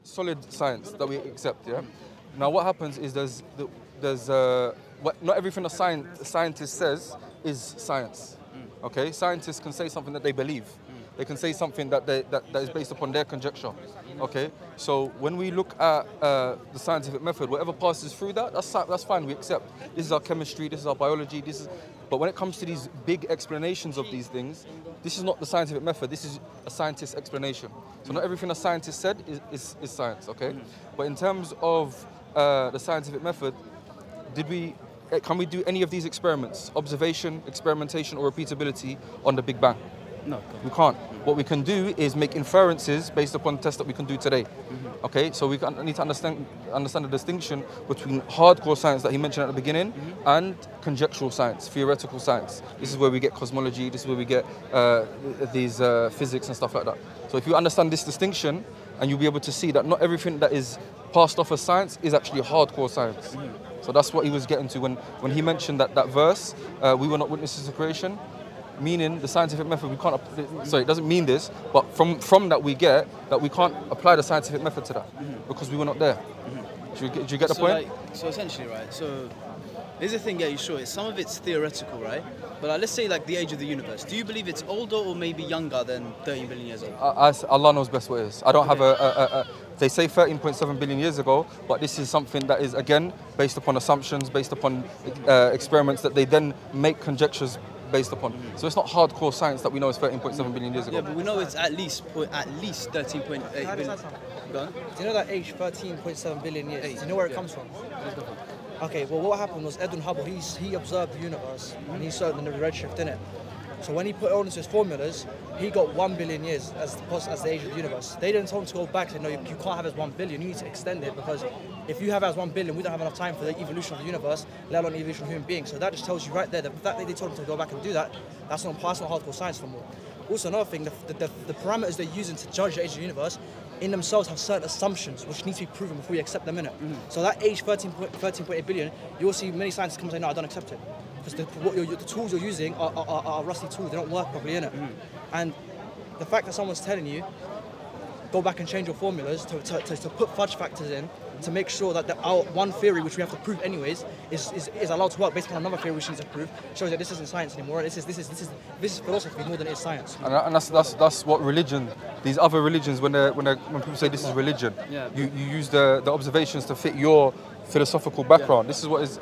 solid science that we accept, yeah? Now what happens is not everything a scientist says is science, okay? Scientists can say something that they believe. They can say something that is based upon their conjecture, okay? So when we look at the scientific method, whatever passes through that, that's fine, we accept. This is our chemistry, this is our biology, but when it comes to these big explanations of these things, this is not the scientific method, this is a scientist's explanation. So not everything a scientist said is science, okay? But in terms of the scientific method, can we do any of these experiments? Observation, experimentation, or repeatability on the Big Bang? No. We can't. What we can do is make inferences based upon tests that we can do today. Okay, so we need to understand the distinction between hardcore science that he mentioned at the beginning and conjectural science, theoretical science. This is where we get cosmology, this is where we get these physics and stuff like that. So if you understand this distinction, and you'll be able to see that not everything that is passed off as science is actually hardcore science. So that's what he was getting to when he mentioned that verse, we were not witnesses of creation, meaning the scientific method, we can't, sorry, it doesn't mean this, but from that we get that we can't apply the scientific method to that because we were not there. Do you get the point? So essentially, right, so here's the thing, yeah, sure, some of it's theoretical, right? But let's say like the age of the universe. Do you believe it's older or maybe younger than 13 billion years old? Allah knows best what it is. I don't have they say 13.7 billion years ago, but this is something that is, again, based upon assumptions, based upon experiments that they then make conjectures based upon. So it's not hardcore science that we know is 13.7 billion years ago. Yeah, but we know it's at least 13.8 billion. Do you know that age, 13.7 billion years? Do you know where it comes from? Okay, well what happened was Edwin Hubble, he observed the universe and he saw the redshift in it. So when he put it all into his formulas, he got 1 billion years as the age of the universe. They didn't tell him to go back and say, no, you can't have it as 1 billion, you need to extend it, because if you have it as 1 billion, we don't have enough time for the evolution of the universe, let alone the evolution of human beings. So that just tells you right there that the fact that they told him to go back and do that, that's not hardcore science no more. Also another thing, the parameters they're using to judge the age of the universe in themselves have certain assumptions which need to be proven before you accept them in it. So that age 13.8 billion, you'll see many scientists come and say, no, I don't accept it. Because the tools you're using are rusty tools, they don't work properly in it. And the fact that someone's telling you, go back and change your formulas to put fudge factors in, to make sure that our one theory, which we have to prove anyways, is allowed to work based on another theory which we need to prove, shows that this isn't science anymore. This is philosophy more than it is science. And that's what religion, these other religions, when people say this is religion, you use the observations to fit your philosophical background. This is what is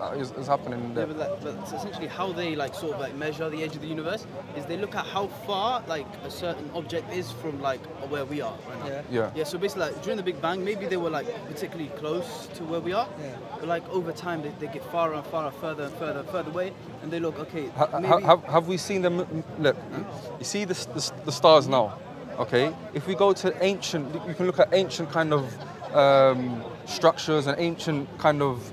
happening there. Yeah, but essentially how they sort of measure the age of the universe is they look at how far a certain object is from where we are right now. Yeah. So basically during the Big Bang, maybe they were particularly close to where we are, but over time they get farther and farther, further and further away, and they look, okay, maybe... Have we seen them? Look, you see the stars now, okay? If we go to ancient, you can look at ancient kind of structures and ancient kind of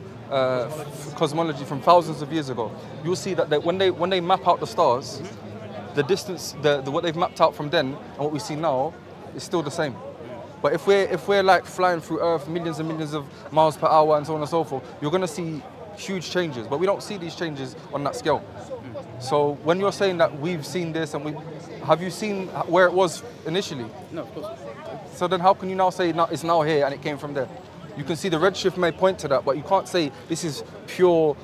cosmology from thousands of years ago. You'll see that when they map out the stars, the distance, what they've mapped out from then and what we see now is still the same. But if we're flying through Earth millions and millions of miles per hour and so on and so forth, you're going to see huge changes. But we don't see these changes on that scale. So when you're saying that we've seen this and have you seen where it was initially? No, of course. So then how can you now say it's now here and it came from there? You can see the redshift may point to that, but you can't say this is pure,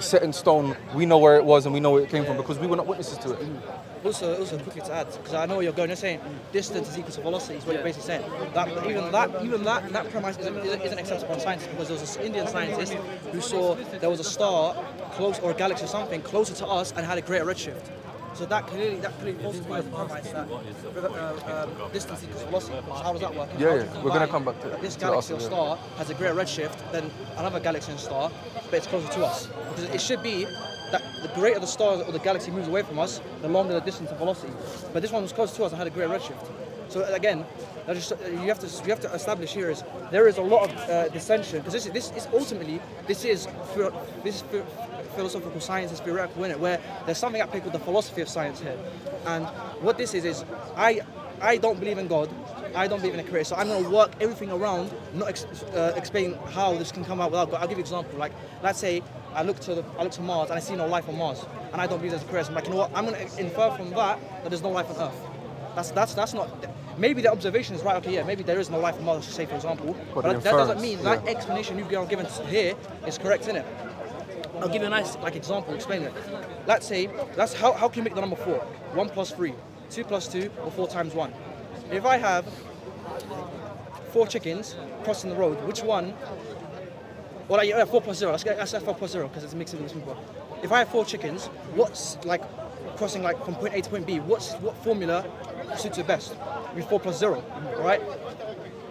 set in stone, we know where it was and we know where it came from, because we were not witnesses to it. Also quickly to add, because I know where you're going, you're saying distance is equal to velocity, is what you're basically saying. That premise isn't acceptable in science, because there was an Indian scientist who saw there was a star close, or a galaxy or something closer to us and had a greater redshift. So that clearly falsifies the premise that distance equals velocity. So how does that work? Yeah, we're going to come back to that. This galaxy or star has a greater redshift than another galaxy and star, but it's closer to us. Because it should be that the greater the star or the galaxy moves away from us, the longer the distance and velocity. But this one was close to us and had a greater redshift. So again, you have to establish here is there is a lot of dissension, because this is philosophical science, is theoretical in it, where there's something at play called the philosophy of science here. And what this is I don't believe in God, I don't believe in a creator, so I'm going to work everything around, not explain how this can come out without God. I'll give you an example. Let's say I look to Mars and I see no life on Mars, and I don't believe there's a creator. So I'm like, you know what? I'm going to infer from that there's no life on Earth. That's not. maybe the observation is right. Okay, yeah, maybe there is no life on Mars, say for example. But that doesn't mean that explanation you've given here is correct, innit? I'll give you a nice example, explain it. Let's say, how can you make the number 4? 1 plus 3, 2 plus 2, or 4 times 1. If I have 4 chickens crossing the road, which one? Well, 4 plus 0. Let's say 4 plus 0 because it's mixing with people. If I have 4 chickens, what's crossing from point A to point B? What formula suits it best? With 4 plus 0, right?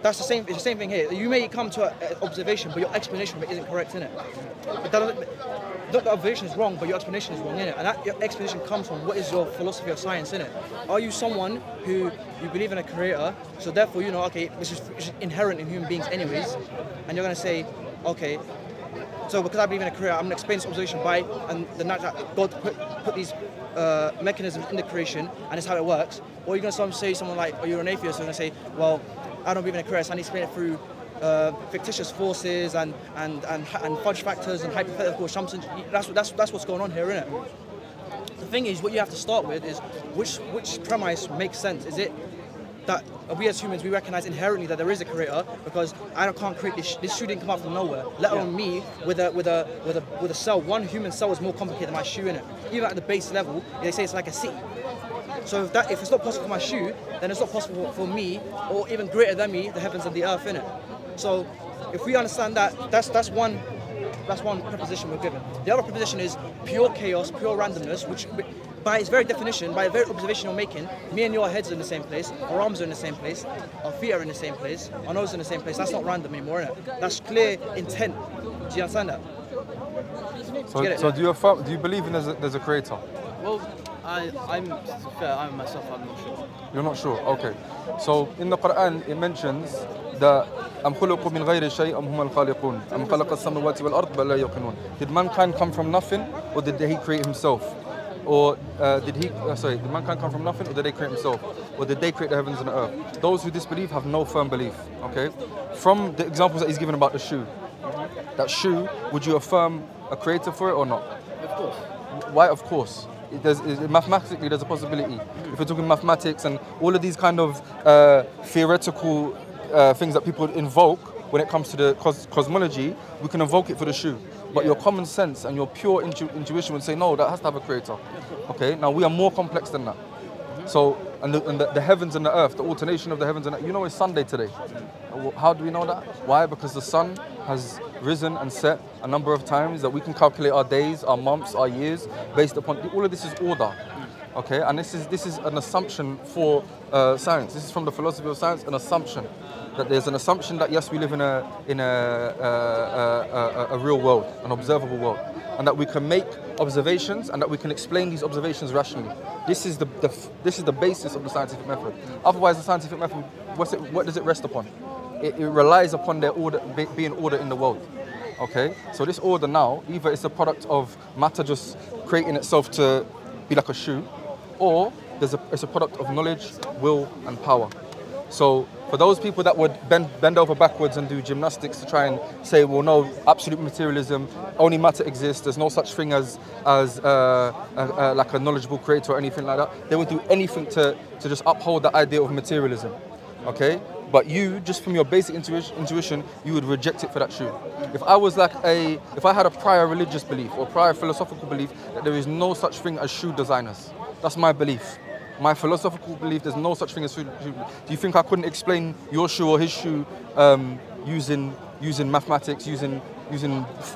That's the same. It's the same thing here. You may come to an observation, but your explanation of it isn't correct, innit? But not the observation is wrong, but your explanation is wrong, innit? And your explanation comes from what is your philosophy of science, innit? Are you someone who you believe in a creator, so therefore you know, okay, this is inherent in human beings, anyways, and you're gonna say, okay, so because I believe in a creator, I'm gonna explain this observation by and the fact that God put these mechanisms in the creation, and it's how it works. Or you're gonna say someone like, oh, you're an atheist, so you're gonna say, well, I don't believe in a creator, so I need to explain it through fictitious forces and fudge factors and hypothetical assumptions. That's what's going on here, isn't it? The thing is, what you have to start with is which premise makes sense. Is it that we as humans, we recognize inherently that there is a creator, because I can't create this shoe didn't come out from nowhere, let alone me with a cell. One human cell is more complicated than my shoe, in it. Even at the base level, they say it's like a city. So if it's not possible for my shoe, then it's not possible for me, or even greater than me, the heavens and the earth, innit? So if we understand that, that's one proposition we're given. The other proposition is pure chaos, pure randomness, which by its very definition, by the very observation you're making, me and your heads are in the same place, our arms are in the same place, our feet are in the same place, our nose is in the same place. That's not random anymore, innit? That's clear intent. Do you understand that? So do you believe in there's a creator? Well, I'm myself, I'm not sure. You're not sure? Okay. So in the Quran it mentions that أَمْ خُلِقُوا مِنْ غَيْرِ شَيْءٍ أَمْ هُمَ الْخَالِقُونَ أَمْ خَلَقَ السَّمَاوَاتِ وَالْأَرْضَ بَلْ لَا يُوقِنُونَ. Did mankind come from nothing, or did he create himself? Or did mankind come from nothing, or did they create himself? Or did they create the heavens and the earth? Those who disbelieve have no firm belief. Okay. From the examples that he's given about the shoe, that shoe, would you affirm a creator for it or not? Of course. Why? Of course. Mathematically, there's a possibility. If we're talking mathematics and all of these kind of theoretical things that people invoke when it comes to the cosmology, we can invoke it for the shoe. But your common sense and your pure intuition would say, no, that has to have a creator. Okay, now we are more complex than that. So, and the heavens and the earth, the alternation of the heavens and the earth, you know it's Sunday today. How do we know that? Why? Because the sun has risen and set a number of times that we can calculate our days, our months, our years, based upon, all of this is order. Okay, and this is an assumption for science. This is from the philosophy of science, an assumption. That there's an assumption that yes, we live in a real world, an observable world, and that we can make observations and that we can explain these observations rationally. This is the basis of the scientific method. Otherwise, the scientific method, what does it rest upon? It relies upon there being order in the world. Okay, so this order now, either it's a product of matter just creating itself to be like a shoe, or it's a product of knowledge, will, and power. So for those people that would bend over backwards and do gymnastics to try and say, well, no, absolute materialism, only matter exists, there's no such thing as like a knowledgeable creator or anything like that, they would do anything to just uphold the idea of materialism, okay? But you, just from your basic intuition, you would reject it for that shoe. If I had a prior religious belief or prior philosophical belief that there is no such thing as shoe designers, that's my belief. My philosophical belief, there's no such thing as shoe. Do you think I couldn't explain your shoe or his shoe using mathematics, using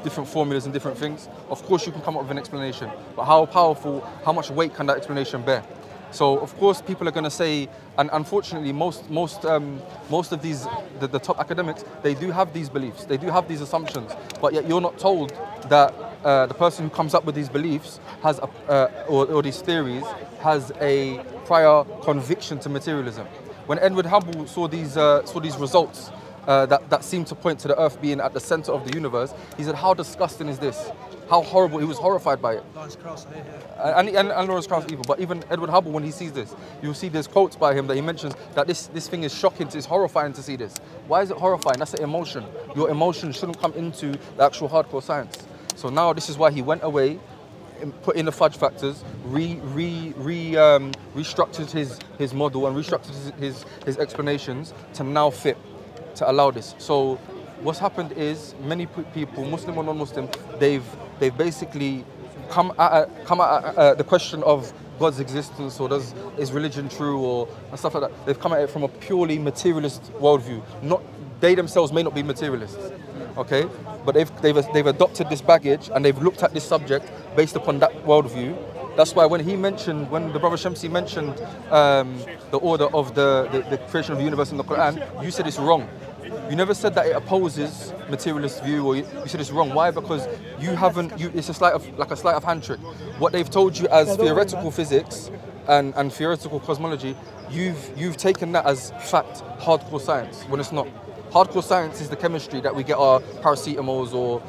different formulas and different things? Of course you can come up with an explanation, but how powerful, how much weight can that explanation bear? So of course people are going to say, and unfortunately most of these the top academics, they do have these beliefs, they do have these assumptions, but yet you're not told that the person who comes up with these beliefs has or these theories has a prior conviction to materialism. When Edward Hubble saw these results that seemed to point to the Earth being at the center of the universe, he said, "How disgusting is this? How horrible!" He was horrified by it. Lawrence Krauss, and Lawrence Krauss even. But even Edward Hubble, when he sees this, you'll see there's quotes by him that he mentions that this thing is shocking, it's horrifying to see this. Why is it horrifying? That's an emotion. Your emotion shouldn't come into the actual hardcore science. So now this is why he went away put in the fudge factors, restructured his model and restructured his explanations to now fit, to allow this. So what's happened is many people, Muslim or non-Muslim, they've basically come at the question of God's existence, or is religion true, or and stuff like that. They've come at it from a purely materialist worldview. They themselves may not be materialists, okay? But they've adopted this baggage and they've looked at this subject based upon that worldview. That's why when the brother Shamsi mentioned the order of the creation of the universe in the Quran, you said it's wrong. You never said that it opposes materialist view, or you said it's wrong. Why? Because it's a sleight of hand trick. What they've told you as theoretical physics and theoretical cosmology, you've taken that as fact, hardcore science, when it's not. Hardcore science is the chemistry that we get our paracetamols or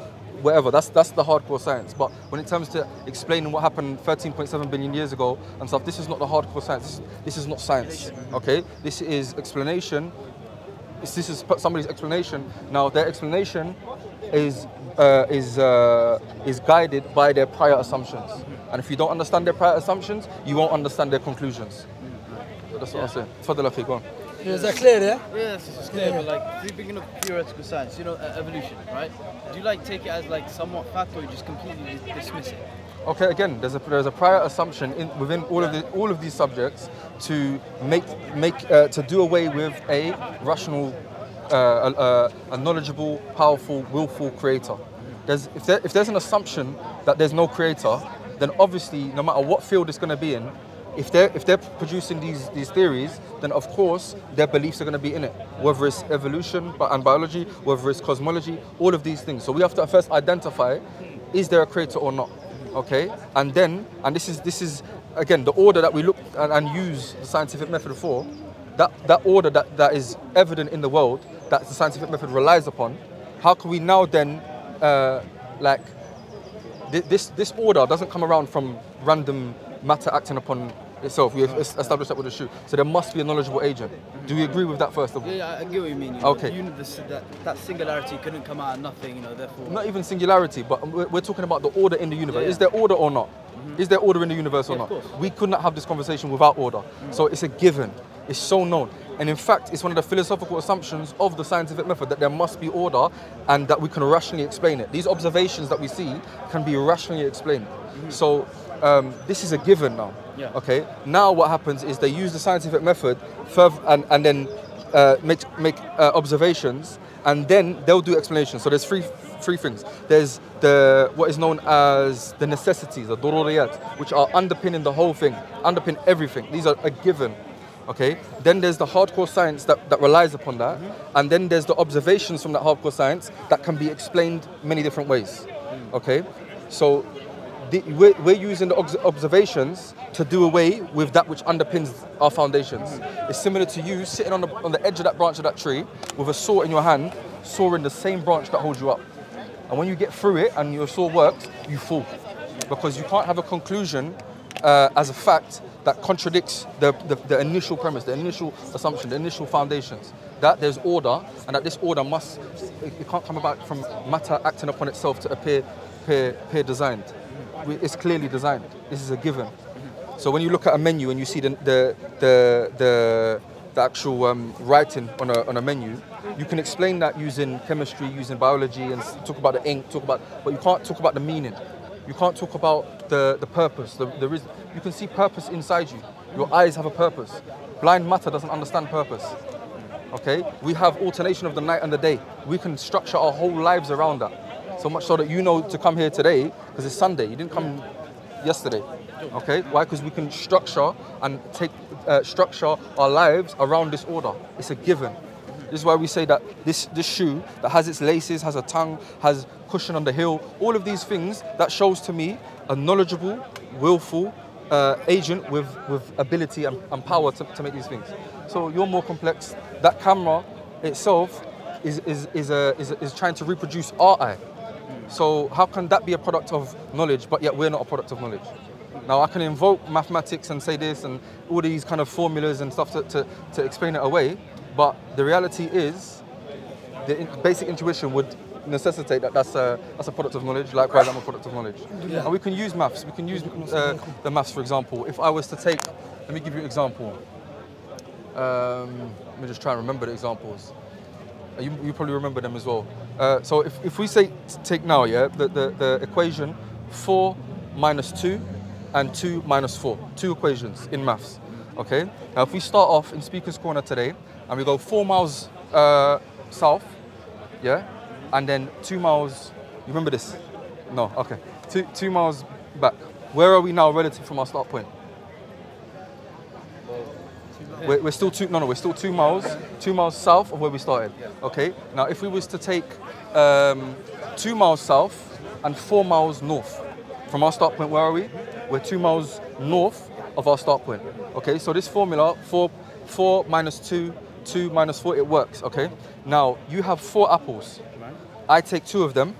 whatever. That's the hardcore science. But when it comes to explaining what happened 13.7 billion years ago and stuff, this is not the hardcore science. This is not science. Okay? This is explanation. This is somebody's explanation. Now their explanation is guided by their prior assumptions. And if you don't understand their prior assumptions, you won't understand their conclusions. So that's what I'm saying. Fadl Akhi, go on. Is that clear, yeah? Yes, it's clear, but like, speaking of theoretical science, evolution, right? Do you take it as somewhat fact, or you just completely dismiss it? Okay, again, there's a prior assumption within all of these subjects to to do away with a rational, a knowledgeable, powerful, willful creator. If there's an assumption that there's no creator, then obviously no matter what field it's going to be in, if they're producing these theories, then of course their beliefs are going to be in it. Whether it's evolution and biology, whether it's cosmology, all of these things. So we have to first identify: is there a creator or not? Okay, and this is again the order that we look and use the scientific method for. That order that is evident in the world, that the scientific method relies upon. How can we now then this order doesn't come around from random matter acting upon itself. We established that with the shoe. So there must be a knowledgeable agent. Do we agree with that first of all? Yeah, I get what you mean. Okay. That singularity couldn't come out of nothing, therefore... Not even singularity, but we're talking about the order in the universe. Yeah. Is there order or not? Is there order in the universe or not? We could not have this conversation without order. So it's a given. It's so known. And in fact, it's one of the philosophical assumptions of the scientific method that there must be order and that we can rationally explain it. These observations that we see can be rationally explained. So this is a given now. Yeah. Okay. Now what happens is they use the scientific method further and then make observations, and then they'll do explanations. So there's three things. There's what is known as the necessities, the daruriyat, which are underpinning the whole thing, underpin everything. These are a given. Okay. Then there's the hardcore science that relies upon that, and then there's the observations from that hardcore science that can be explained many different ways. Okay. So we're using the observations to do away with that which underpins our foundations. It's similar to you sitting on the edge of that branch of that tree with a saw in your hand, sawing the same branch that holds you up. And when you get through it and your saw works, you fall. Because you can't have a conclusion as a fact that contradicts the initial premise, the initial assumption, the initial foundations. That there's order, and that this order it can't come about from matter acting upon itself to appear designed. It's clearly designed. This is a given. So when you look at a menu and you see the actual writing on a menu, you can explain that using chemistry, using biology, and talk about the ink, but you can't talk about the meaning. You can't talk about the purpose. You can see purpose inside you. Your eyes have a purpose. Blind matter doesn't understand purpose. Okay? We have alternation of the night and the day. We can structure our whole lives around that. So much so that to come here today, because it's Sunday, you didn't come yesterday. Okay? Why? Because we can structure and structure our lives around this order. It's a given. This is why we say that this shoe that has its laces, has a tongue, has cushion on the heel, all of these things, that shows to me a knowledgeable, willful agent with ability and power to make these things. So you're more complex. That camera itself is trying to reproduce our eye. So how can that be a product of knowledge, but yet we're not a product of knowledge? Now I can invoke mathematics and say this and all these kind of formulas and stuff to explain it away, but the reality is the basic intuition would necessitate that that's a product of knowledge. Likewise, I'm a product of knowledge. And we can use maths. We can use the maths, for example. If I was to take, let me give you an example. Let me just try and remember the examples. You probably remember them as well. So if we say take now, yeah, the equation 4 minus 2 and 2 minus 4, 2 equations in maths. Okay. Now if we start off in Speaker's Corner today and we go 4 miles south, yeah, and then 2 miles. You remember this? No. Okay. 2 miles back. Where are we now relative from our start point? We're still we're still 2 miles south of where we started. Okay. Now, if we was to take 2 miles south and 4 miles north from our start point, where are we? We're 2 miles north of our start point. Okay. So this formula, 4 minus 2, 2 minus 4, it works. Okay. Now you have 4 apples. I take 2 of them.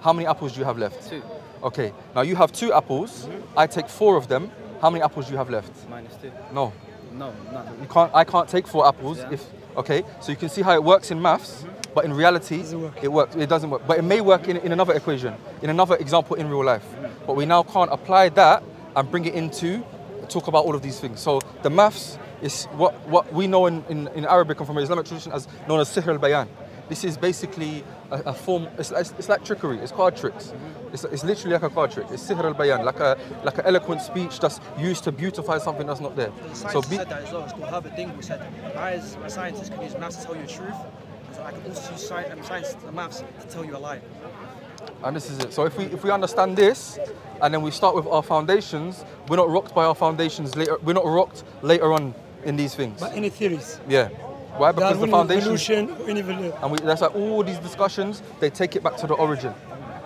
How many apples do you have left? 2. Okay. Now you have 2 apples. I take 4 of them. How many apples do you have left? -2. No. No, none. You can't. I can't take 4 apples. Yeah. Okay. So you can see how it works in maths, but in reality, it works. It doesn't work. But it may work in another equation, in another example in real life. But we now can't apply that and bring it into talk about all of these things. So the maths is what we know in Arabic and from the Islamic tradition as known as sihr al-bayan. This is basically a form. It's like trickery. It's card tricks. It's literally like a card trick. It's sihr al-bayan, like an eloquent speech that's used to beautify something that's not there. The scientists said that as well. It's called Harvard Ding, who said, I as a scientist can use maths to tell you the truth, so I can also use science and maths to tell you a lie. And this is it. So if we understand this, and then we start with our foundations, we're not rocked by our foundations later. We're not rocked later on in these things. But any theories? Yeah. Why? Because the foundations. And that's like all these discussions. They take it back to the origin.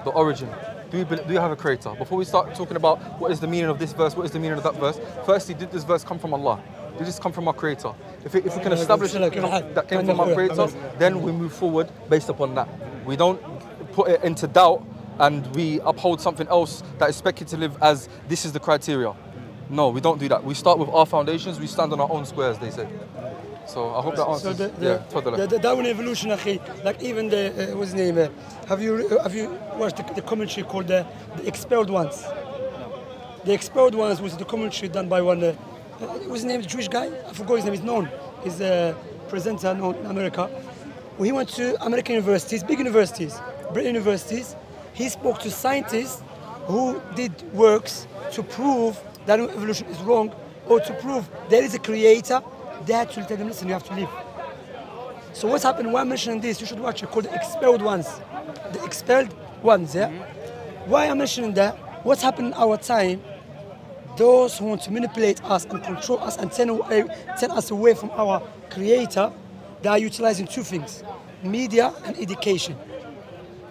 The origin. Do you have a creator? Before we start talking about what is the meaning of this verse, what is the meaning of that verse, firstly, did this verse come from Allah? Did this come from our creator? If we can establish that came from our creator, then we move forward based upon that. We don't put it into doubt and we uphold something else that is speculative as this is the criteria. No, we don't do that. We start with our foundations. We stand on our own squares, they say. So I hope that answers. So the Darwin evolution, like even the what's his name? Have you watched the commentary called the Expelled Ones? The Expelled Ones was the commentary done by one. What's his name? The Jewish guy. I forgot his name. He's known. He's a presenter known in America. When he went to American universities, big universities, British universities, he spoke to scientists who did works to prove that evolution is wrong, or to prove there is a creator. They actually tell them, listen, you have to live. So what's happened, why I'm mentioning this, you should watch it, called the Expelled Ones. The Expelled Ones, yeah? Why I'm mentioning that, what's happened in our time, those who want to manipulate us and control us and turn us away from our creator, they are utilizing 2 things, media and education.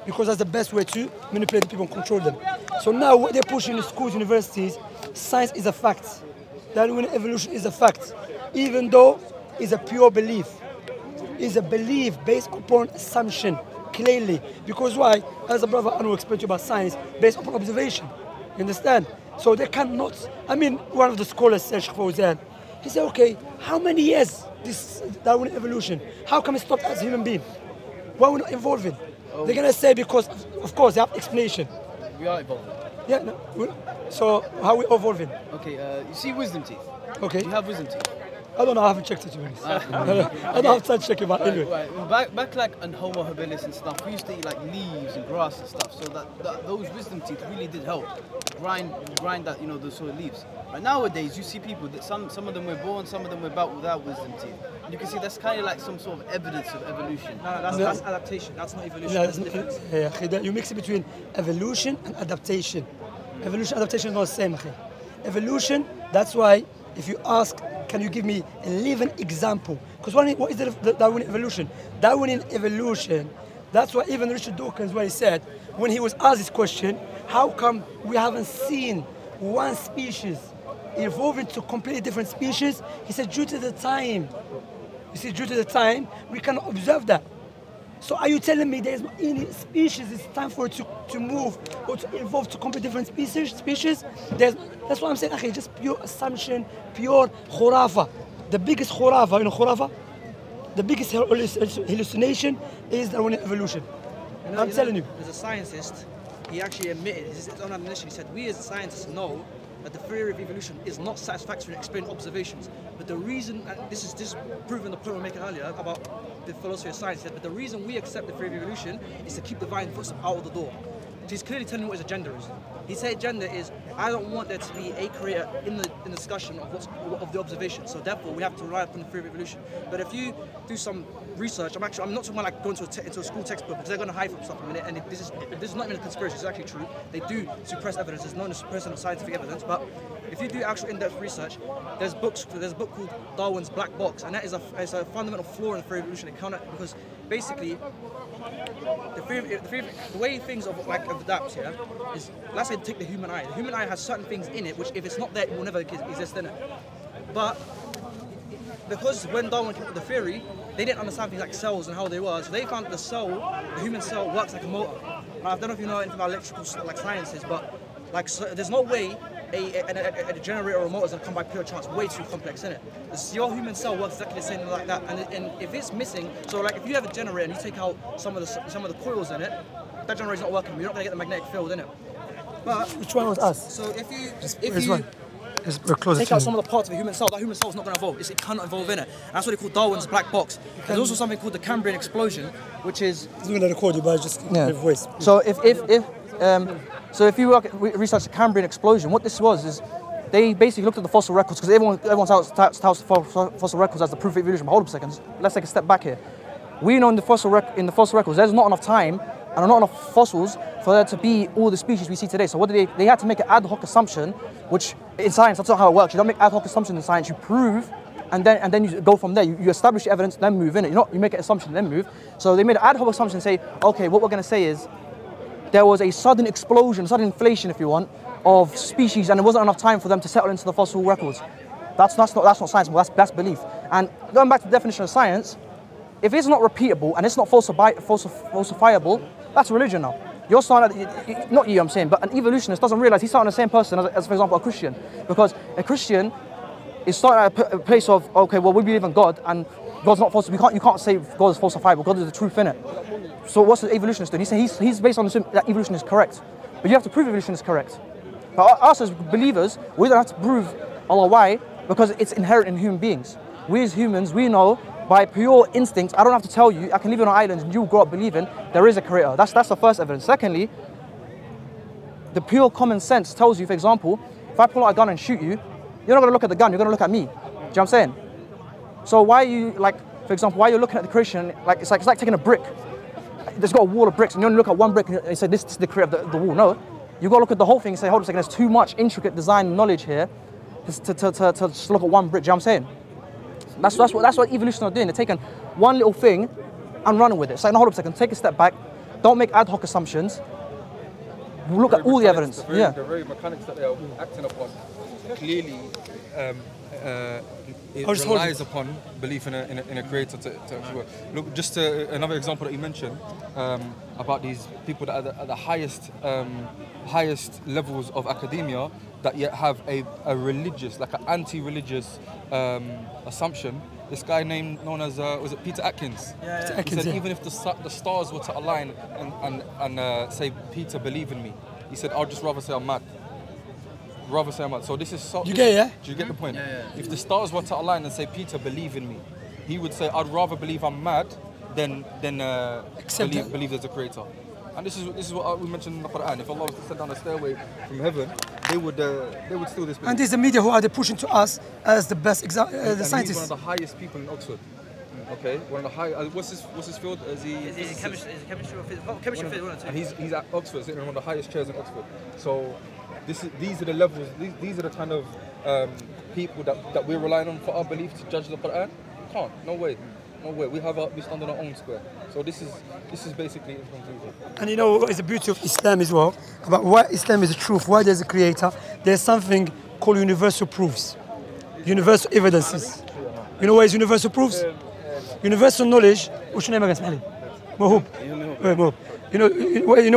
Because that's the best way to manipulate people and control them. So now what they're pushing in schools, universities, science is a fact. Darwin evolution is a fact. Even though it's a pure belief. It's a belief based upon assumption, clearly. Because why? As a brother Anwar explained to you about science, based upon observation. You understand? So they cannot, I mean, one of the scholars said, he said, okay, how many years this Darwin evolution? How come it stopped as a human being? Why are we not evolving? Oh. They're going to say because, of course, they have explanation. We are evolving. Yeah, no. So how are we evolving? Okay, you see wisdom teeth? Okay. Do you have wisdom teeth? I don't know, I haven't checked it, to be honest. I don't have time to check it, but anyway. Right. Back like on Homo habilis and stuff, we used to eat like leaves and grass and stuff, so that those wisdom teeth really did help grind that, you know, those sort of leaves. But nowadays, you see people that some of them were born, some of them were without wisdom teeth. And you can see that's kind of like some sort of evidence of evolution. No, that's adaptation. That's not evolution. No, you mix it between evolution and adaptation. Evolution and adaptation is not the same. Evolution, that's why if you ask, can you give me a living example? Because what is the Darwinian evolution? Darwinian evolution, that's why even Richard Dawkins, what he said, when he was asked this question, how come we haven't seen one species evolve into completely different species? He said, due to the time. You see, due to the time, we cannot observe that. So are you telling me there's any species it's time for it to move or to evolve to completely different species? That's what I'm saying, okay, just pure assumption, pure khurafa. The biggest khurafa, you know khurafa? The biggest hallucination is Darwinian evolution. I'm telling you. There's a scientist, he actually admitted, his own admission, he said, we as scientists know that the theory of evolution is not satisfactory in explaining observations. But the reason, and this is proving the point we were making earlier about the philosophy of science, but the reason we accept the theory of evolution is to keep the divine footstep out of the door. So he's clearly telling you what his agenda is. He said agenda is, I don't want there to be a creator in the discussion of the observation. So therefore, we have to rely upon the theory of evolution. But if you do some research, I'm not talking about like going into a school textbook, because they're going to hide from stuff in a minute. And this is not even a conspiracy. It's actually true. They do suppress evidence. It's not a suppression of scientific evidence. But if you do actual in-depth research, there's a book called Darwin's Black Box, and that is a fundamental flaw in the theory of evolution. Because basically, the way things adapt here is, let's say take the human eye. The human eye has certain things in it which, if it's not there, it will never exist in it. But because when Darwin came up with the theory, they didn't understand things like cells and how they were. So they found the human cell works like a motor. Now, I don't know if you know anything about electrical sciences, but there's no way a generator or a motor is going to come by pure chance. Way too complex, isn't it? Your human cell works exactly the same like that. And if it's missing, so like if you have a generator and you take out some of the coils in it, that generator's not working. You're not going to get the magnetic field in it. But which one was us? So if you take out some of the parts of a human cell, that human cell is not going to evolve. It cannot evolve in it. And that's what they call Darwin's black box. There's also something called the Cambrian explosion, which is. I'm going to record you, but just give voice. So if you research the Cambrian explosion, what this was is they basically looked at the fossil records, because everyone touts fossil records as the proof of evolution. But hold up a second. Let's take a step back here. We know in the fossil records, there's not enough time and not enough fossils for there to be all the species we see today. So what did they had to make an ad hoc assumption, which in science, that's not how it works. You don't make ad hoc assumptions in science, you prove, and then you go from there. You establish evidence, then move in it. You make an assumption, then move. So they made an ad hoc assumption and say, okay, what we're going to say is, there was a sudden explosion, sudden inflation, if you want, of species, and there wasn't enough time for them to settle into the fossil records. That's not science, that's belief. And going back to the definition of science, if it's not repeatable and it's not falsifiable, that's religion now. You're starting at, not you, I'm saying, but an evolutionist doesn't realize he's starting the same person as, for example, a Christian. Because a Christian is starting at a place of, okay, well, we believe in God, and God's not falsifiable. You can't say God is falsifiable. God is the truth in it. So what's the evolutionist doing? He's based on assuming that evolution is correct. But you have to prove evolution is correct. But us as believers, we don't have to prove Allah why, because it's inherent in human beings. We as humans, we know by pure instinct, I don't have to tell you, I can live on an island and you grow up believing there is a creator. That's the first evidence. Secondly, the pure common sense tells you, for example, if I pull out a gun and shoot you, you're not going to look at the gun, you're going to look at me. Do you know what I'm saying? So why are you, for example, why you're looking at the creation, it's like taking a brick. There's got a wall of bricks, and you only look at one brick and you say, this is the creator of the wall. No, you got to look at the whole thing and say, hold on a second, there's too much intricate design and knowledge here to just look at one brick. Do you know what I'm saying? That's what evolutionists are doing. They're taking one little thing and running with it. It's like, no, hold on a second, take a step back, don't make ad hoc assumptions, look at all the evidence. The very mechanics that they are acting upon clearly it relies upon belief in a creator to actually work. Look, just another example that you mentioned about these people that are at the highest levels of academia that yet have a religious, like an anti-religious assumption. This guy known as was it Peter Atkins? Yeah. He said even if the stars were to align and say, Peter, believe in me, he said, I'd just rather say I'm mad. So this is so. Do you get the point? Yeah. If the stars were to align and say, Peter, believe in me, he would say, I'd rather believe I'm mad than believe there's a creator. And this is what we mentioned in the Quran. If Allah was to send down a stairway from heaven, they would steal this belief. And there's the media who are pushing to us as the best the scientists. He's one of the highest people in Oxford. Okay, one of the high. What's his field? Is he chemistry or physics? Chemistry field. And he's at Oxford, sitting in one of the highest chairs in Oxford. So these are the levels. These are the kind of people that we're relying on for our belief to judge the Quran. Can't. No way. We stand on our own square. So this is basically in conclusion. And you know what is the beauty of Islam as well? About why Islam is the truth, why there's a creator. There's something called universal proofs, universal evidences. You know what is universal proofs? Universal knowledge. What's your name again? Mohub. You know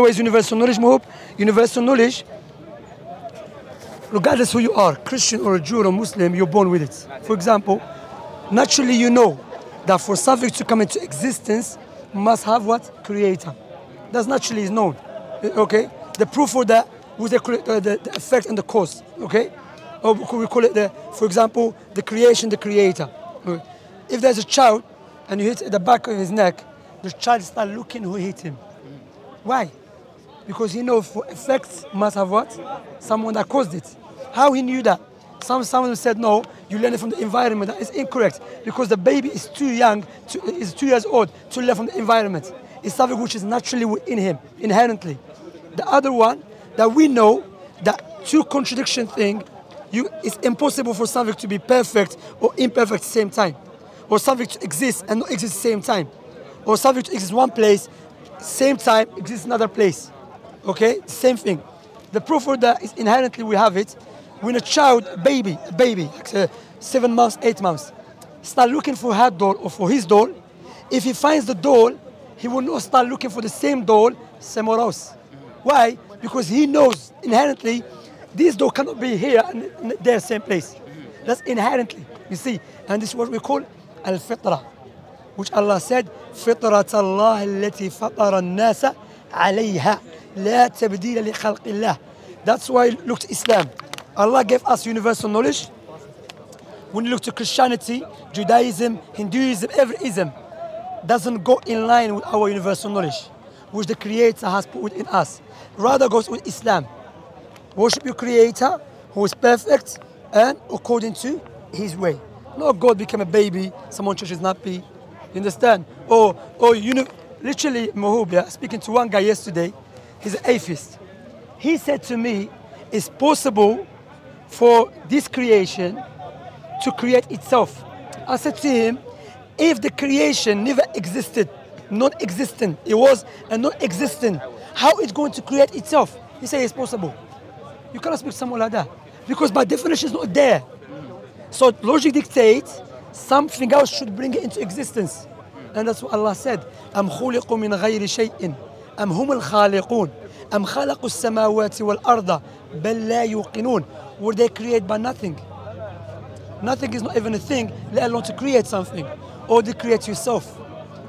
what is universal knowledge, Mohub? Universal knowledge. Regardless who you are, Christian or a Jew or a Muslim, you're born with it. For example, naturally you know that for something to come into existence, must have what? Creator. That's naturally is known. Okay? The proof for that was the effect and the cause. Okay? Or we call it, for example, the creation, the creator. If there's a child and you hit at the back of his neck, the child starts looking who hit him. Why? Because he knows for effects must have what? Someone that caused it. How he knew that? Someone said no, you learn it from the environment. That is incorrect because the baby is too young, is 2 years old to learn from the environment. It's something which is naturally within him, inherently. The other one that we know, that two contradiction thing, it's impossible for something to be perfect or imperfect at the same time. Or something to exist and not exist at the same time. Or something to exist one place, same time exists another place. Okay, same thing. The proof for that is inherently we have it. When a child, a baby, like 7 months, 8 months, start looking for her doll or for his doll, if he finds the doll, he will not start looking for the same doll somewhere else. Why? Because he knows inherently this doll cannot be here and there, same place. That's inherently, you see. And this is what we call al-fitra, which Allah said, فطرة الله التي فطر الناس عليها لا تبديل لخلق الله. That's why look to Islam. Allah gave us universal knowledge. When you look to Christianity, Judaism, Hinduism, every ism doesn't go in line with our universal knowledge, which the Creator has put within us. Rather goes with Islam. Worship your Creator, who is perfect and according to His way. Not God became a baby, someone church is nappy. You understand? Or you know, literally, Mahubia, speaking to one guy yesterday, he's an atheist. He said to me, it's possible for this creation to create itself. I said to him, if the creation never existed, non-existent, it was a non-existent, how it's going to create itself? He said it's possible. You cannot speak to someone like that because by definition it's not there. So logic dictates something else should bring it into existence. And that's what Allah said. أَمْ خُلِقُوا مِنْ غَيْرِ شَيْءٍ أَمْ هُمُ الْخَالِقُونَ أَمْ خَلَقُوا السَّمَاوَاتِ وَالْأَرْضَ بَلْ لَا يُوقِنُونَ. Were they created by nothing? Nothing is not even a thing, let alone to create something. Or to create yourself.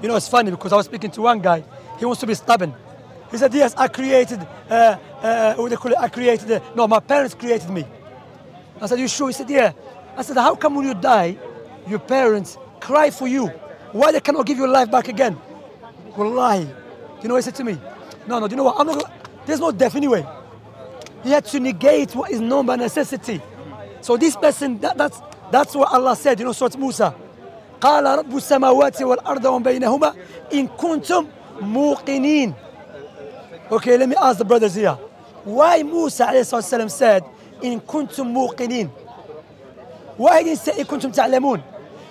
You know, it's funny because I was speaking to one guy, he wants to be stubborn. He said, yes, I created, what they call it, no, my parents created me. I said, you sure? He said, yeah. I said, how come when you die, your parents cry for you? Why they cannot give your life back again? Wallahi. Do you know what he said to me? No, do you know what? I'm not, there's no death anyway. He had to negate what is known by necessity. So this person, that's what Allah said, you know, Surah Musa. قال رب السماوات والأرض وما بينهما إن كنتم موقنين. Okay, let me ask the brothers here. Why Musa ﷺ said إن كنتم موقنين? Why didn't he say إن كنتم تعلمون?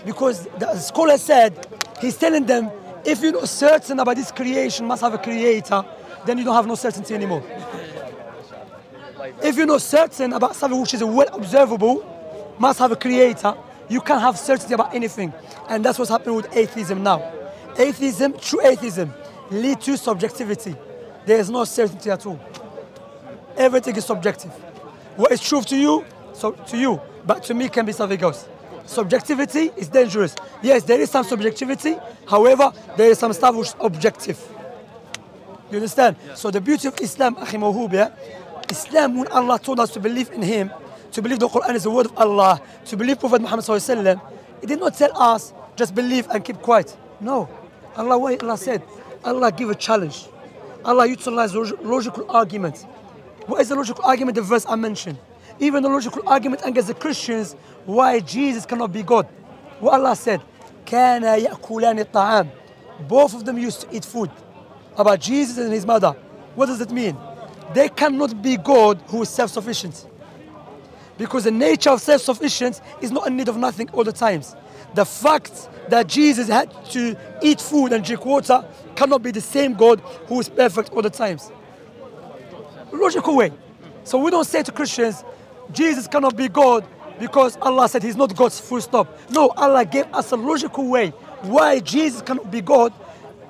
Because the scholar said, he's telling them, if you're not certain about this creation must have a creator, then you don't have no certainty anymore. If you're not certain about something which is well observable, must have a creator, you can't have certainty about anything. And that's what's happening with atheism now. Atheism, true atheism, leads to subjectivity. There is no certainty at all. Everything is subjective. What is true to you, so to you, but to me can be something else. Subjectivity is dangerous. Yes, there is some subjectivity, however, there is some stuff which is objective. You understand? Yeah. So the beauty of Islam, Islam, when Allah told us to believe in Him, to believe the Quran is the word of Allah, to believe Prophet Muhammad ﷺ, it did not tell us just believe and keep quiet. No. Allah said, Allah give a challenge. Allah utilized logical argument. What is the logical argument? The verse I mentioned. Even the logical argument against the Christians, why Jesus cannot be God. What Allah said, كَانَ يَأْكُلَانِ الطَّعَامِ. Both of them used to eat food. About Jesus and His mother. What does that mean? They cannot be God who is self-sufficient. Because the nature of self-sufficiency is not in need of nothing all the times. The fact that Jesus had to eat food and drink water cannot be the same God who is perfect all the times. Logical way. So we don't say to Christians, Jesus cannot be God because Allah said He's not God, full stop. No, Allah gave us a logical way why Jesus cannot be God.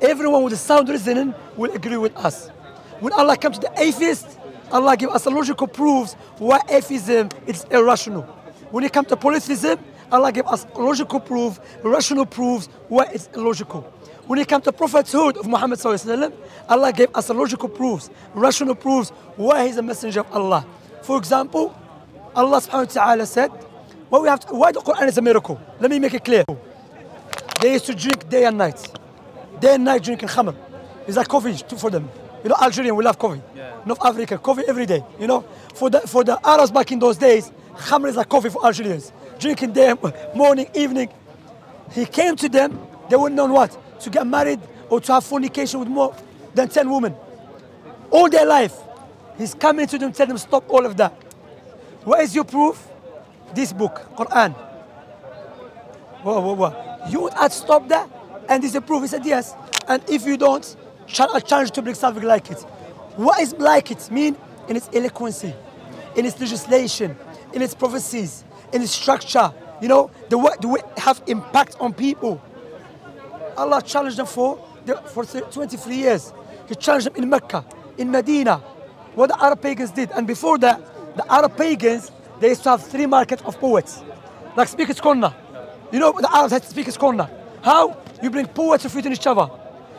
Everyone with a sound reasoning will agree with us. When Allah comes to the atheist, Allah gives us a logical proofs why atheism is irrational. When it comes to polytheism, Allah gave us logical proof, rational proofs where it's illogical. When it comes to prophethood of Muhammad sallallahu alaihi wasallam, Allah gave us logical proofs, rational proofs where he's a messenger of Allah. For example, Allah subhanahu wa ta'ala said, why the Quran is a miracle? Let me make it clear. They used to drink day and night. Day and night drinking khamr. It's like coffee for them. You know, Algerian, we love coffee. North Africa, coffee every day. You know, for the Arabs back in those days, khamr is like coffee for Algerians. Drinking day, morning, evening. He came to them, they wouldn't know what? To get married or to have fornication with more than 10 women. All their life. He's coming to them, tell them, stop all of that. What is your proof? This book, Quran. Whoa. You would have to stop that? And this is a proof. He said yes. And if you don't, I challenge you to bring something like it. What is like it mean? In its eloquency, in its legislation, in its prophecies, in its structure. You know, the way it have impact on people. Allah challenged them for 23 years. He challenged them in Mecca, in Medina, what the Arab pagans did. And before that, the Arab pagans, they used to have 3 markets of poets. Like Speaker's Corner. You know, the Arabs had Speaker's Corner. How? You bring poets to feed each other.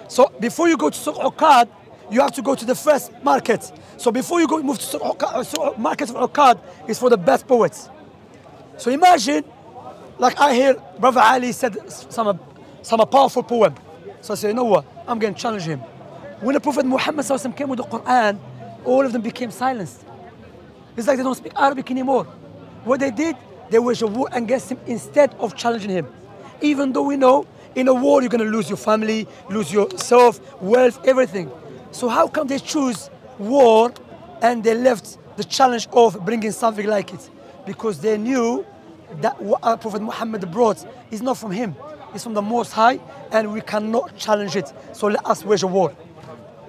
So before you go to Suq Uqad, you have to go to the first market. So before you move to Suq market of Uqad is for the best poets. So imagine, like I hear Brother Ali said some powerful poem. So I say, you know what? I'm going to challenge him. When the Prophet Muhammad came with the Quran, all of them became silenced. It's like they don't speak Arabic anymore. What they did, they waged a war against him instead of challenging him. Even though we know in a war you're going to lose your family, lose yourself, wealth, everything. So how come they choose war and they left the challenge of bringing something like it? Because they knew that what our Prophet Muhammad brought is not from him. It's from the Most High, and we cannot challenge it. So let us wage a war.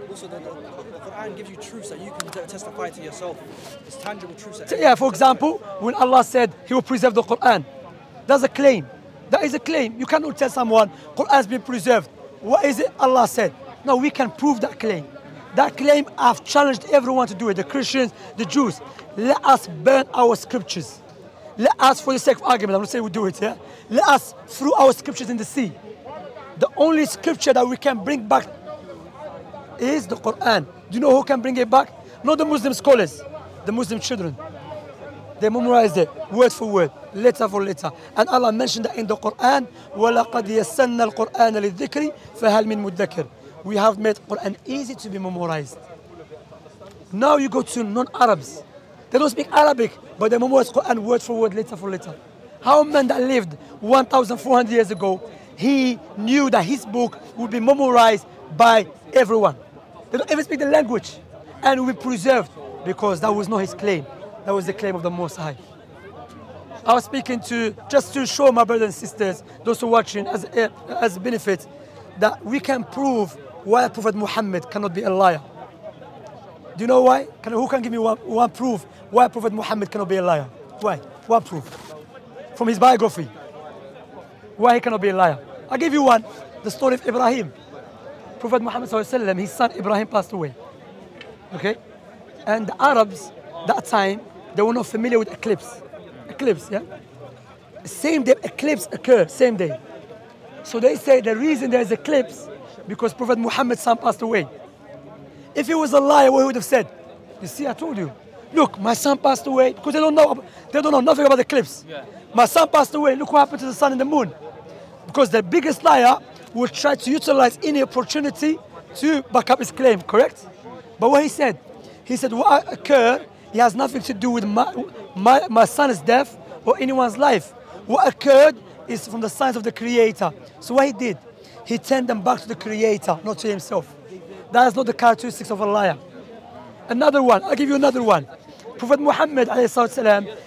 Also, the Quran gives you truths that you can testify to yourself. It's tangible truths. Yeah, for example, when Allah said He will preserve the Quran, that's a claim. That is a claim. You cannot tell someone Quran has been preserved. What is it Allah said? No, we can prove that claim. That claim, I've challenged everyone to do it, the Christians, the Jews. Let us burn our scriptures. Let us, for the sake of argument, I'm not saying we do it, yeah? Let us throw our scriptures in the sea. The only scripture that we can bring back is the Quran. Do you know who can bring it back? Not the Muslim scholars, the Muslim children. They memorized it, word for word, letter for letter. And Allah mentioned that in the Quran, وَلَقَدْ يَسَّنَّا الْقُرْآنَ لِلذِّكْرِ فَهَلْ مِن مُدَّكِرٍ. We have made Quran easy to be memorized. Now you go to non-Arabs. They don't speak Arabic, but they memorize Quran word for word, letter for letter. How a man that lived 1,400 years ago, he knew that his book would be memorized by everyone. They don't even speak the language. And will be preserved because that was not his claim. That was the claim of the Most High. I was speaking just to show my brothers and sisters, those who are watching as a benefit, that we can prove why Prophet Muhammad cannot be a liar. Do you know why? Who can give me one proof why Prophet Muhammad cannot be a liar? Why? One proof. From his biography. Why he cannot be a liar. I'll give you one. The story of Ibrahim. Prophet Muhammad ﷺ, his son Ibrahim passed away. Okay? And the Arabs, that time, they were not familiar with eclipse. Eclipse, yeah? Same day eclipse occurred, same day. So they say the reason there is eclipse because Prophet Muhammad's son passed away. If he was a liar, what he would have said? You see, I told you. Look, my son passed away because they don't know nothing about the eclipse. Yeah. My son passed away. Look what happened to the sun and the moon. Because the biggest liar will try to utilize any opportunity to back up his claim, correct? But what he said what occurred, it has nothing to do with my son's death or anyone's life. What occurred is from the signs of the Creator. So what he did, he turned them back to the Creator, not to himself. That is not the characteristics of a liar. Another one, I'll give you another one. Prophet Muhammad,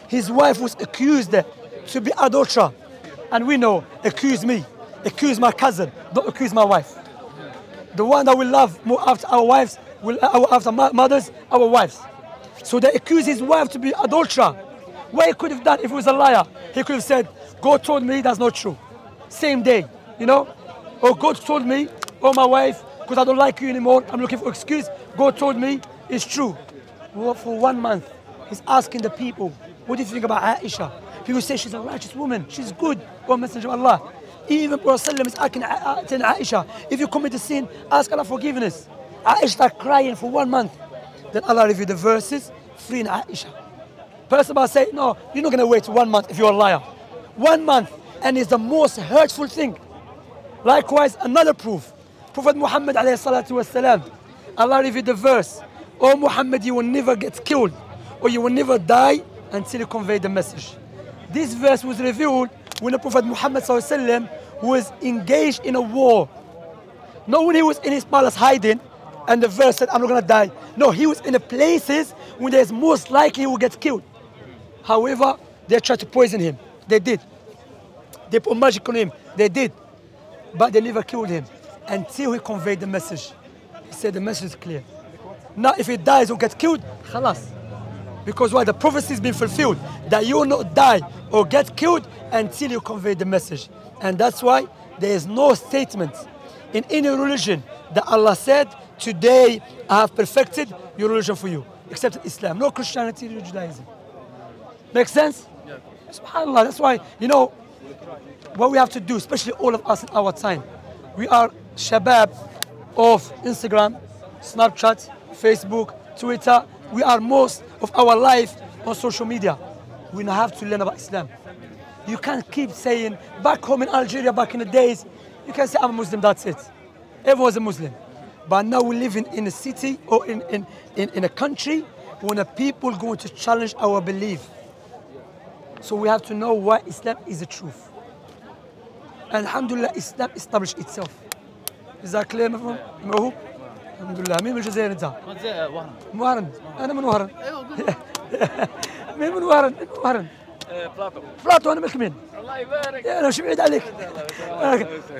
his wife was accused to be adulterer. And we know, accuse me, accuse my cousin, don't accuse my wife. The one that will love more after our wives, after mothers, our wives. So they accused his wife to be adulterer. What he could have done if he was a liar? He could have said, God told me that's not true. Same day, you know? Or God told me, oh my wife, because I don't like you anymore, I'm looking for an excuse. God told me it's true. Well, for 1 month, he's asking the people, what do you think about Aisha? He will say she's a righteous woman, she's good, O Messenger of Allah. Even Prophet is asking Aisha, if you commit a sin, ask Allah forgiveness. Aisha started crying for 1 month. Then Allah revealed the verses, freeing Aisha. Person about say, no, you're not going to wait 1 month if you're a liar. 1 month, and it's the most hurtful thing. Likewise, another proof. Prophet Muhammad alayhi salatu wasalam, Allah revealed the verse, "O Muhammad, you will never get killed, or you will never die until you convey the message." This verse was revealed when the Prophet Muhammad sallallahu alaihi wasallam was engaged in a war. Not when he was in his palace hiding, and the verse said, "I'm not going to die." No, he was in the places when there's most likely he will get killed. However, they tried to poison him. They did. They put magic on him. They did. But they never killed him until he conveyed the message. He said the message is clear. Now if he dies or gets killed, khalas. Because why? The prophecy has been fulfilled. That you will not die or get killed until you convey the message. And that's why there is no statement in any religion that Allah said, today I have perfected your religion for you. Except Islam. No Christianity, no Judaism. Makes sense? Yeah. SubhanAllah. That's why, you know, what we have to do, especially all of us in our time, we are shabab of Instagram, Snapchat, Facebook, Twitter. We are most of our life on social media. We now have to learn about Islam. You can't keep saying, back home in Algeria, back in the days, you can say, I'm a Muslim, that's it. Everyone was a Muslim. But now we live in a city or in a country when the people are going to challenge our belief. So we have to know why Islam is the truth. And alhamdulillah, Islam established itself. Is that clear, مفهوم؟ موهوب؟ الحمد لله. مين من الجزائر أنت؟ من الجزائر وهران. من وهران. أنا من وهران. أيوه. مين من وهران؟ من وهران. بلاطو. بلاطو أنا ملك مين؟ الله يبارك. أنا مش بعيد عليك.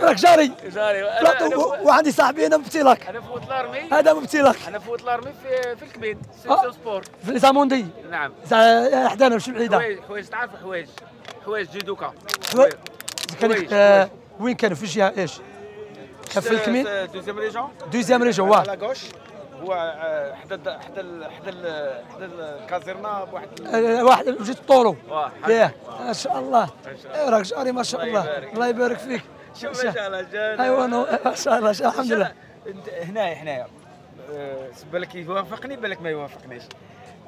راك جاري. جاري. بلاطو وعندي صاحبي أنا مبتي لك. أنا فوت الأرمي. هذا مبتي لك. أنا فوت الأرمي في الكبيد. سيتو سبور. في الإزاموندي. نعم. حدانا مش بعيدة. حوايج تعرف حوايج. حوايج جدوكا. وين كانوا في الجهة ايش؟ كان في الكمين؟ دوزيام ريجون. دوزيام ريجون واه. على غوش هو حدا الكازيرنا بواحد واحد جيت طولو. ياه ما شاء الله. راك جاري ما شاء الله. الله يبارك فيك. شوف ما شاء الله جانا. ايوا ما شاء الله الحمد لله. هنايا بالك يوافقني بالك ما يوافقنيش.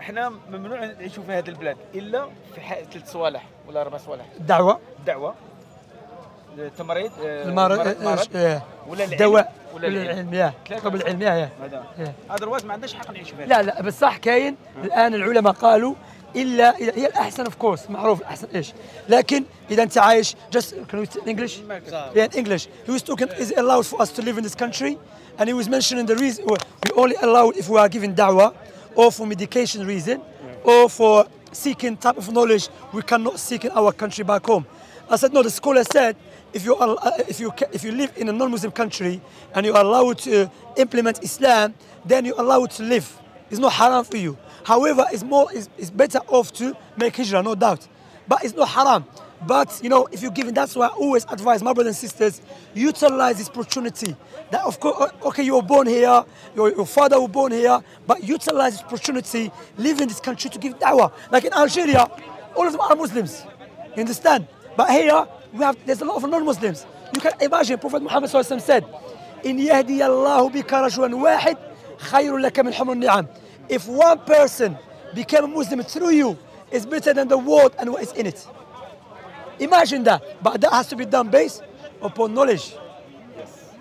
احنا ممنوع نعيشوا في هذه البلاد الا في 3 صوالح ولا 4 صوالح. الدعوة. التمريض المرض ولا الدواء ولا العلم قبل العلم اذروايز ما عندناش حق نعيشوا فيها. لا بس صح كاين الان العلماء قالوا الا هي الاحسن اوف كورس معروف الاحسن ايش لكن اذا انت عايش just can we speak English? Yeah, in English. He was talking is it allowed for us to live in this country and he was mentioning the reason we only allow if we are given da'wah or for medication reason or for seeking type of knowledge we cannot seek in our country back home. I said no, the scholar said if you live in a non-Muslim country and you are allowed to implement Islam, then you are allowed to live. It's not haram for you. However, it's better off to make hijrah, no doubt. But it's not haram. But you know, if you're given, that's why I always advise my brothers and sisters, utilize this opportunity. That of course, okay, you were born here, your father was born here, but utilize this opportunity, live in this country to give da'wah. Like in Algeria, all of them are Muslims. You understand? But here, there's a lot of non-Muslims. You can imagine, Prophet Muhammad said, إن يهدي الله بك رجلا واحد خير لك من حمر النعم. If one person became a Muslim through you, it's better than the world and what is in it. Imagine that. But that has to be done based upon knowledge.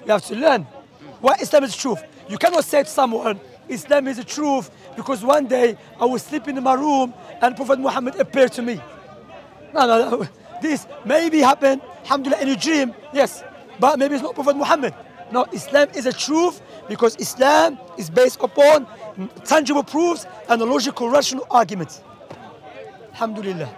You have to learn what Islam is truth. You cannot say to someone, Islam is the truth because one day I was sleeping in my room and Prophet Muhammad appeared to me. No. This maybe happened, alhamdulillah, in your dream, yes, but maybe it's not Prophet Muhammad. No, Islam is a truth because Islam is based upon tangible proofs and a logical, rational argument. Alhamdulillah.